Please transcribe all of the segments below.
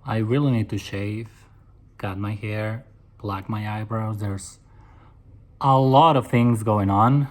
I really need to shave, cut my hair, black my eyebrows. There's a lot of things going on,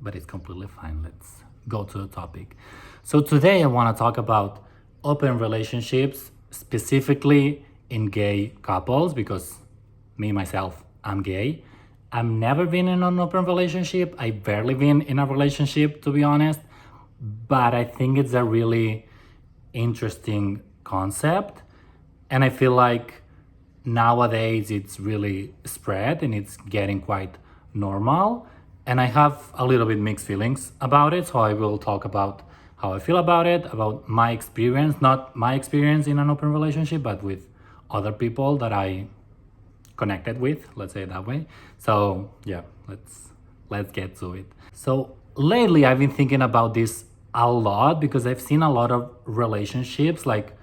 but it's completely fine. Let's go to the topic. So, today I want to talk about open relationships, specifically in gay couples, because me, myself, I'm gay. I've never been in an open relationship. I've barely been in a relationship, to be honest, but I think it's a really interesting concept. And I feel like nowadays it's really spread and it's getting quite normal. And I have a little bit mixed feelings about it. So I will talk about how I feel about it, about my experience, not my experience in an open relationship, but with other people that I connected with, let's say it that way. So yeah, let's get to it. So lately I've been thinking about this a lot because I've seen a lot of relationships, like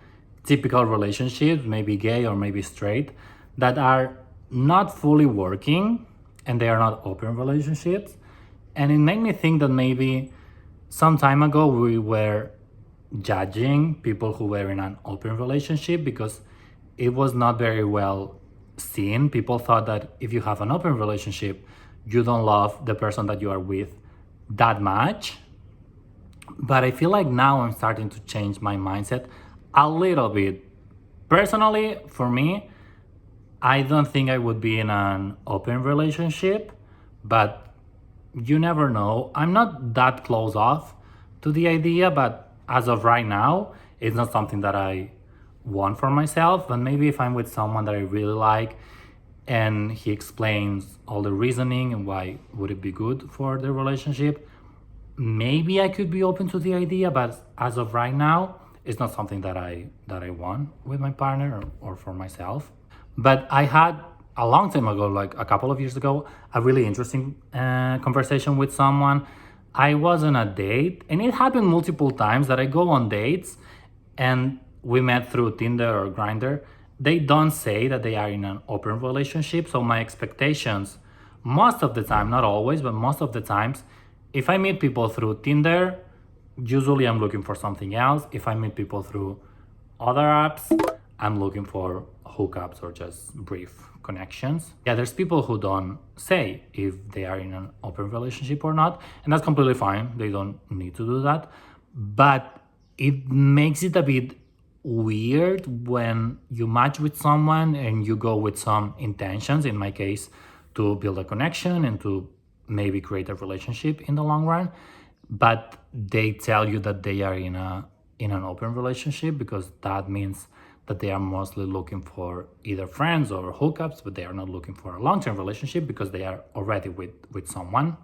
typical relationships, maybe gay or maybe straight, that are not fully working and they are not open relationships. And it made me think that maybe some time ago we were judging people who were in an open relationship because it was not very well seen. People thought that if you have an open relationship, you don't love the person that you are with that much. But I feel like now I'm starting to change my mindset a little bit. Personally, for me, I don't think I would be in an open relationship, but you never know. I'm not that close off to the idea, but as of right now, it's not something that I want for myself. But maybe if I'm with someone that I really like and he explains all the reasoning and why would it be good for the relationship, maybe I could be open to the idea. But as of right now, it's not something that I want with my partner or for myself. But I had a long time ago, like a couple of years ago, a really interesting conversation with someone. I was on a date, and it happened multiple times that I go on dates and we met through Tinder or Grindr. They don't say that they are in an open relationship. So my expectations, most of the time, not always, but most of the times, if I meet people through Tinder, usually I'm looking for something else. If I meet people through other apps, I'm looking for hookups or just brief connections. Yeah, there's people who don't say if they are in an open relationship or not, and that's completely fine. They don't need to do that. But it makes it a bit weird when you match with someone and you go with some intentions, in my case, to build a connection and to maybe create a relationship in the long run, but they tell you that they are in an open relationship, because that means that they are mostly looking for either friends or hookups, but they are not looking for a long-term relationship because they are already with someone.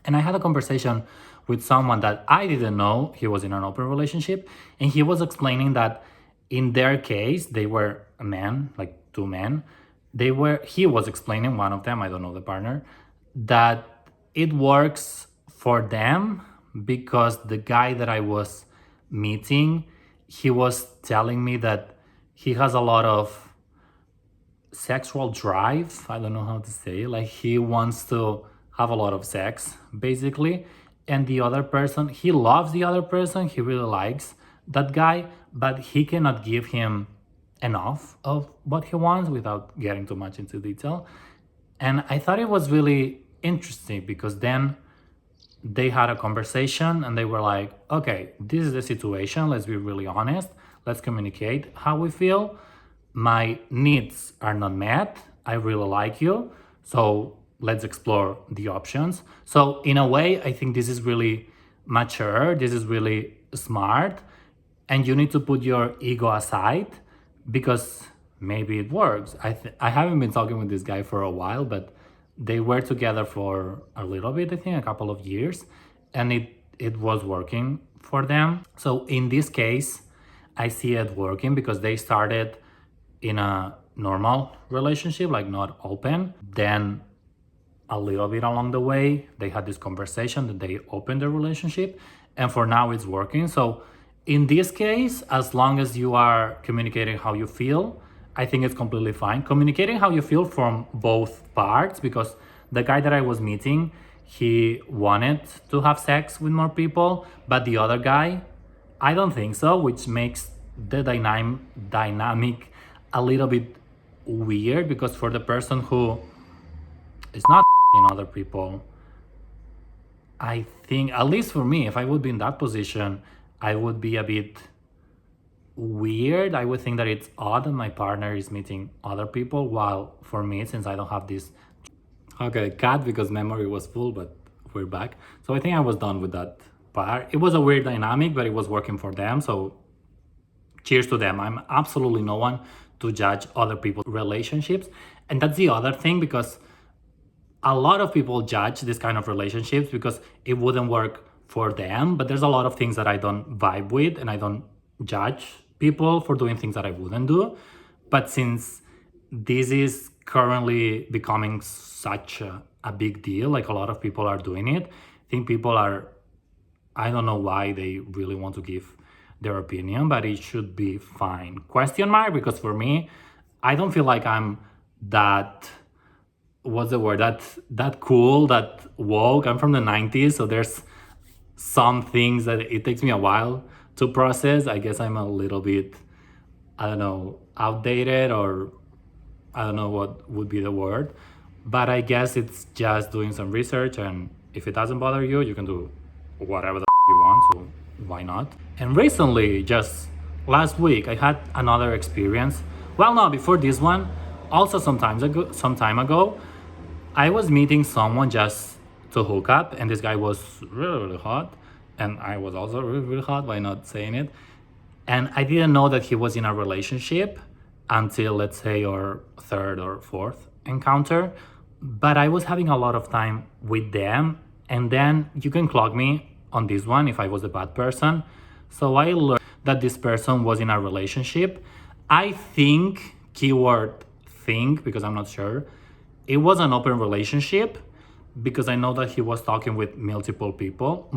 And I had a conversation with someone that I didn't know he was in an open relationship, and he was explaining that in their case, they were a man, like two men. He was explaining, one of them, I don't know the partner, that it works for them because the guy that I was meeting, he was telling me that he has a lot of sexual drive. I don't know how to say it. Like, he wants to have a lot of sex, basically. And the other person, he loves the other person. He really likes that guy, but he cannot give him enough of what he wants without getting too much into detail. And I thought it was really interesting because then they had a conversation and they were like, okay, this is the situation. Let's be really honest. Let's communicate how we feel. My needs are not met. I really like you. So let's explore the options. So in a way, I think this is really mature. This is really smart. And you need to put your ego aside because maybe it works. I haven't been talking with this guy for a while, but they were together for a little bit, I think a couple of years, and it was working for them. So in this case, I see it working because they started in a normal relationship, like not open. Then a little bit along the way, they had this conversation that they opened the relationship, and for now it's working. So in this case, as long as you are communicating how you feel, I think it's completely fine. Communicating how you feel from both parts, because the guy that I was meeting, he wanted to have sex with more people, but the other guy, I don't think so, which makes the dynamic a little bit weird, because for the person who is not in other people, I think, at least for me, if I would be in that position, I would be a bit weird. I would think that it's odd that my partner is meeting other people, while for me, since I don't have this. Okay, cut because memory was full, but we're back. So I think I was done with that part. It was a weird dynamic, but it was working for them. So cheers to them. I'm absolutely no one to judge other people's relationships. And that's the other thing, because a lot of people judge this kind of relationships because it wouldn't work for them. But there's a lot of things that I don't vibe with, and I don't judge people for doing things that I wouldn't do. But since this is currently becoming such a big deal, like a lot of people are doing it, I think people are, I don't know why they really want to give their opinion, but it should be fine. Question mark, because for me, I don't feel like I'm that, what's the word, that cool, that woke. I'm from the 90s, so there's some things that it takes me a while to process. I guess I'm a little bit, I don't know, outdated, or I don't know what would be the word, but I guess it's just doing some research, and if it doesn't bother you, you can do whatever the you want, so why not? And recently, just last week, I had another experience. Well, no, before this one, also some time ago, I was meeting someone just to hook up, and this guy was really, really hot, and I was also really, really hot, why not saying it? And I didn't know that he was in a relationship until, let's say, our third or fourth encounter. But I was having a lot of time with them, and then you can clock me on this one if I was a bad person. So I learned that this person was in a relationship. I think, keyword think, because I'm not sure, it was an open relationship, because I know that he was talking with multiple people.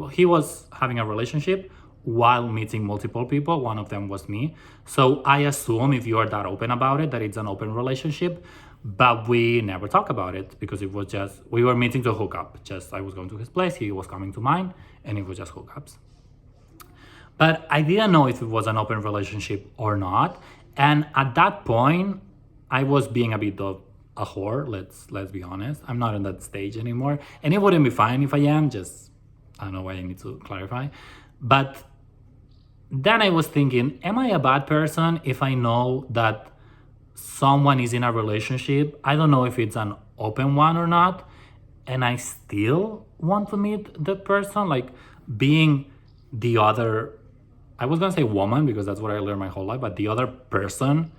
He was having a relationship while meeting multiple people. One of them was me. So I assume, if you are that open about it, that it's an open relationship. But we never talk about it, because it was just, we were meeting to hook up. Just, I was going to his place, he was coming to mine, and it was just hookups. But I didn't know if it was an open relationship or not. And at that point, I was being a bit of a whore. Let's be honest. I'm not in that stage anymore, and it wouldn't be fine if I am. Just, I don't know why I need to clarify. But then I was thinking, am I a bad person if I know that someone is in a relationship? I don't know if it's an open one or not, and I still want to meet that person, like being the other, I was gonna say woman, because that's what I learned my whole life, but the other person,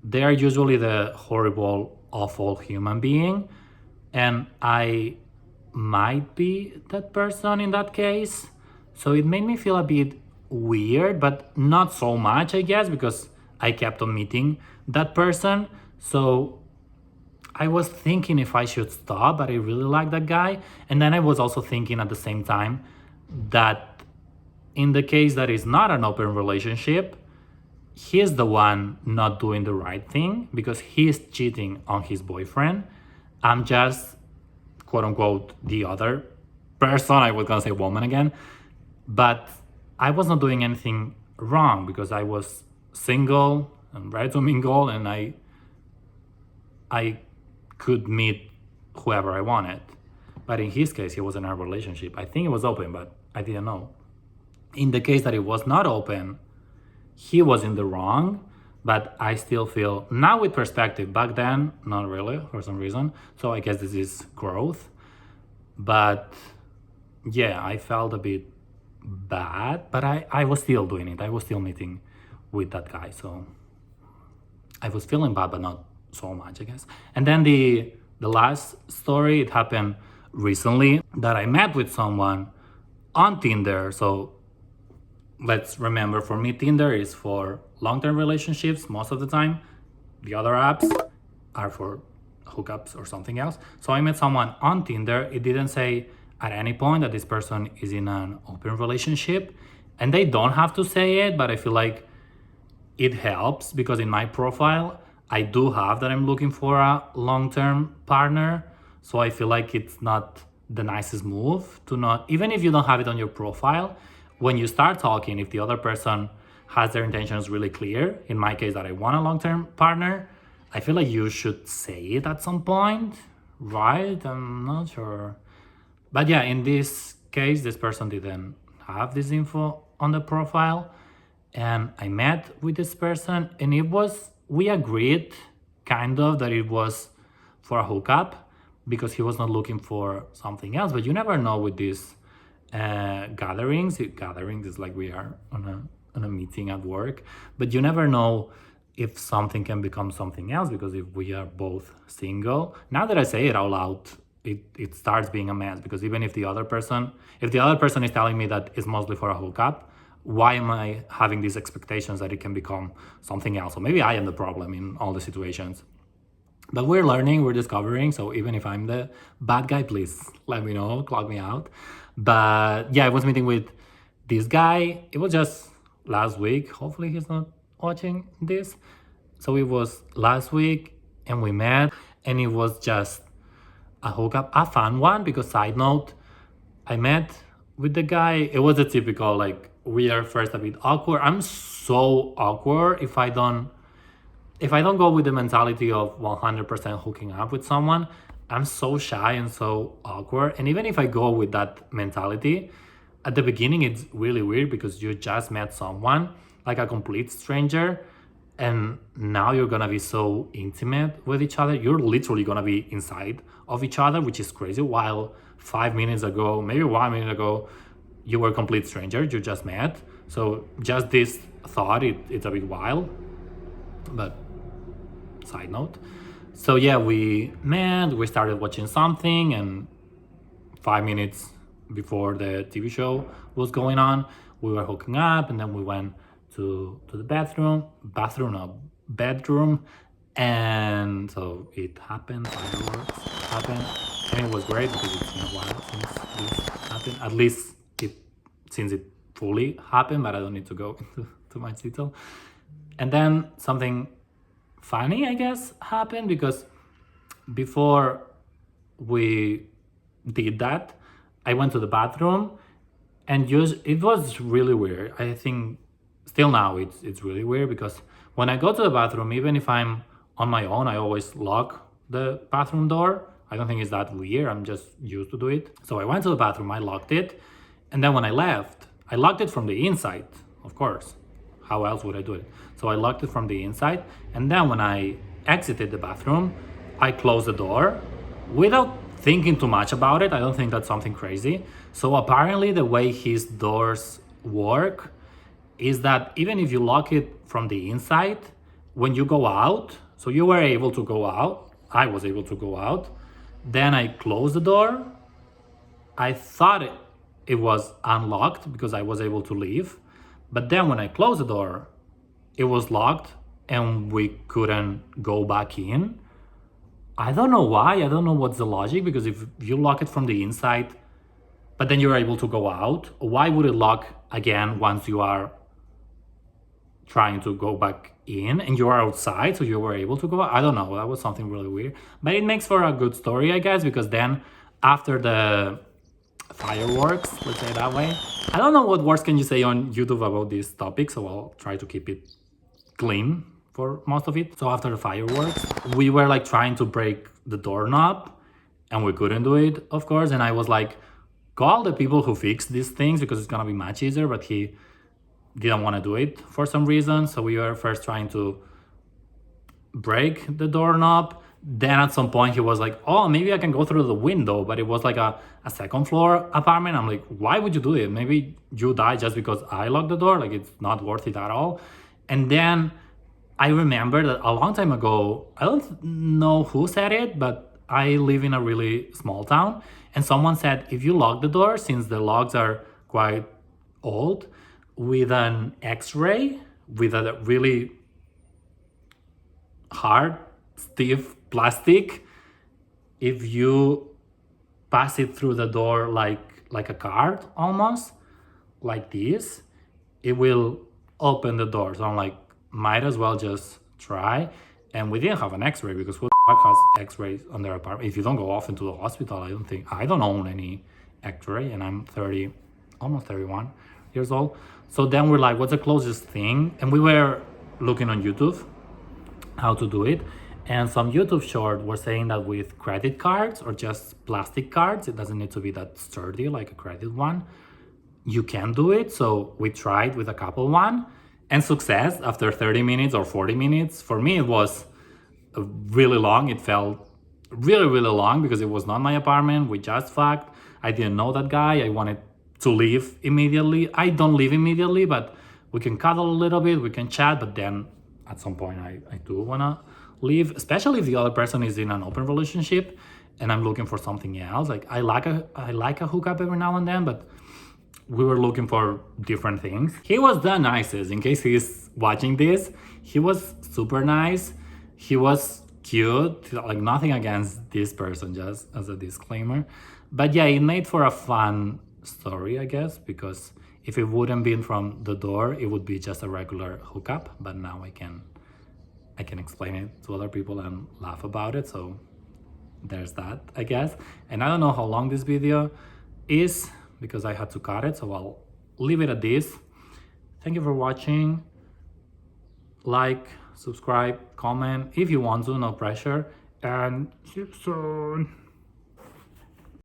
they are usually the horrible, awful human being, and I might be that person in that case. So it made me feel a bit weird, but not so much, I guess, because I kept on meeting that person. So I was thinking if I should stop, but I really like that guy. And then I was also thinking at the same time that in the case that is not an open relationship, he's the one not doing the right thing, because he's cheating on his boyfriend. I'm just, quote unquote, the other person. I was gonna say woman again, but I was not doing anything wrong, because I was single and ready to mingle, and I could meet whoever I wanted. But in his case, he was in a relationship. I think it was open, but I didn't know. In the case that it was not open, he was in the wrong, but I still feel, now with perspective, back then, not really, for some reason. So I guess this is growth. But yeah, I felt a bit bad, but I was still doing it. I was still meeting with that guy. So I was feeling bad, but not so much, I guess. And then the last story, it happened recently, that I met with someone on Tinder. So let's remember, for me, Tinder is for long-term relationships most of the time. The other apps are for hookups or something else. So I met someone on Tinder. It didn't say at any point that this person is in an open relationship, and they don't have to say it, but I feel like it helps, because in my profile, I do have that I'm looking for a long-term partner. So I feel like it's not the nicest move to not, even if you don't have it on your profile, when you start talking, if the other person has their intentions really clear, in my case that I want a long-term partner, I feel like you should say it at some point, right? I'm not sure. But yeah, in this case, this person didn't have this info on the profile. And I met with this person, and we agreed kind of that it was for a hookup because he was not looking for something else. But you never know with these gatherings. Gatherings is like we are on a meeting at work, but you never know if something can become something else, because if we are both single, now that I say it out loud, it starts being a mess. Because even if the other person is telling me that it's mostly for a hookup, why am I having these expectations that it can become something else? Or maybe I am the problem in all the situations. But we're learning, we're discovering. So even if I'm the bad guy, please let me know, clock me out. But yeah, I was meeting with this guy. It was just last week. Hopefully he's not watching this. So it was last week and we met, and it was just a hookup, a fun one. Because side note, I met with the guy. It was a typical, like, we are first a bit awkward. I'm so awkward if I don't go with the mentality of 100% hooking up with someone. I'm so shy and so awkward. And even if I go with that mentality, at the beginning it's really weird because you just met someone, like a complete stranger, and now you're gonna be so intimate with each other. You're literally gonna be inside of each other, which is crazy. While 5 minutes ago, maybe 1 minute ago, you were a complete stranger, you just met. So just this thought, it's a bit wild. But side note. So yeah, we met, we started watching something, and 5 minutes before the TV show was going on, we were hooking up, and then we went to the bedroom, and so it happened, fireworks happened, and it was great because it's been a while since this happened, at least since it fully happened, but I don't need to go into too much detail. And then something funny, I guess, happened, because before we did that, I went to the bathroom, and it was really weird. I think still now it's really weird, because when I go to the bathroom, even if I'm on my own, I always lock the bathroom door. I don't think it's that weird, I'm just used to do it. So I went to the bathroom, I locked it, and then when I left, I locked it from the inside, of course. How else would I do it? So I locked it from the inside, and then when I exited the bathroom, I closed the door without thinking too much about it. I don't think that's something crazy. So apparently the way his doors work is that even if you lock it from the inside, when you go out, so you were able to go out, I was able to go out, then I closed the door. I thought it was unlocked because I was able to leave. But then when I closed the door, it was locked and we couldn't go back in. I don't know why. I don't know what's the logic, because if you lock it from the inside, but then you're able to go out, why would it lock again once you are trying to go back in and you are outside, so you were able to go out? I don't know. That was something really weird. But it makes for a good story, I guess, because then after the fireworks, let's say it that way. I don't know what words can you say on YouTube about this topic, so I'll try to keep it clean for most of it. So after the fireworks, we were like trying to break the doorknob, and we couldn't do it, of course. And I was like, call the people who fix these things, because it's gonna be much easier. But he didn't want to do it for some reason. So we were first trying to break the doorknob. Then at some point he was like, oh, maybe I can go through the window, but it was like a second floor apartment. I'm like, why would you do it? Maybe you die just because I locked the door. Like, it's not worth it at all. And then I remember that a long time ago, I don't know who said it, but I live in a really small town, and someone said, if you lock the door, since the locks are quite old, with an X-ray, with a really hard, stiff plastic, if you pass it through the door like a card, almost like this, it will open the door. So I'm like, might as well just try. And we didn't have an X-ray, because who the fuck has X-rays on their apartment? If you don't go off into the hospital, I don't own any X-ray, and I'm 30, almost 31 years old. So then we're like, what's the closest thing? And we were looking on YouTube how to do it. And some YouTube short were saying that with credit cards or just plastic cards, it doesn't need to be that sturdy like a credit one, you can do it. So we tried with a couple one, and success after 30 minutes or 40 minutes. For me, it was really long. It felt really, really long because it was not my apartment. We just fucked. I didn't know that guy. I wanted to leave immediately. I don't leave immediately, but we can cuddle a little bit, we can chat, but then at some point I do wanna leave, especially if the other person is in an open relationship and I'm looking for something else. Like I like a hookup every now and then, but we were looking for different things. He was the nicest. In case he's watching this, he was super nice. He was cute. Like nothing against this person, just as a disclaimer. But yeah, it made for a fun story, I guess, because if it wouldn't been from the door, it would be just a regular hookup. But now I can explain it to other people and laugh about it. So there's that, I guess. And I don't know how long this video is because I had to cut it, so I'll leave it at this. Thank you for watching. Like, subscribe, comment if you want to, no pressure, and see you soon.